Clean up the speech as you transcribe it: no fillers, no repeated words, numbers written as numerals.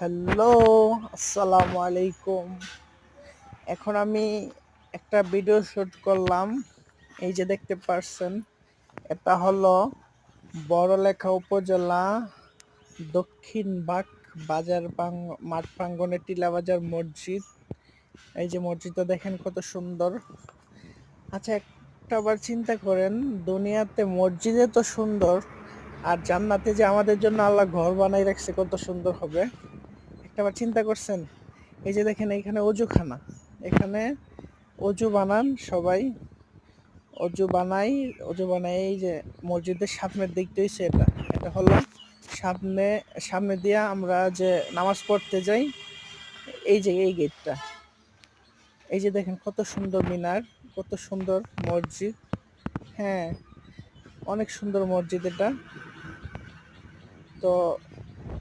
Hello, আসসালামু আলাইকুম। এখন আমি একটা ভিডিও শুট করলাম। এই যে দেখতে পারছেন, এটা হলো বড়লেখা উপজেলা দক্ষিণ বাগ মাঠ প্রাঙ্গণে টিলাবাজার মসজিদ। এই যে মসজিদটা দেখেন কত সুন্দর। আচ্ছা, একটা বার চিন্তা করেন, দুনিয়াতে মসজিদে তো সুন্দর, আর জান্নাতে যে আমাদের জন্য আল্লাহ ঘর বানাই রাখছে কত সুন্দর হবে। একটাবার চিন্তা করছেন? এই যে দেখেন, এইখানে অজুখানা। এখানে অজু বানান সবাই, অজু বানাই। অজু বানাই এই যে মসজিদের সামনের দিকটা হইছে এটা। এটা হলো সামনে, সামনে দিয়া আমরা যে নামাজ পড়তে যাই, এই যে এই গেটটা। এই যে দেখেন কত সুন্দর মিনার, কত সুন্দর মসজিদ। হ্যাঁ, অনেক সুন্দর মসজিদ এটা। তো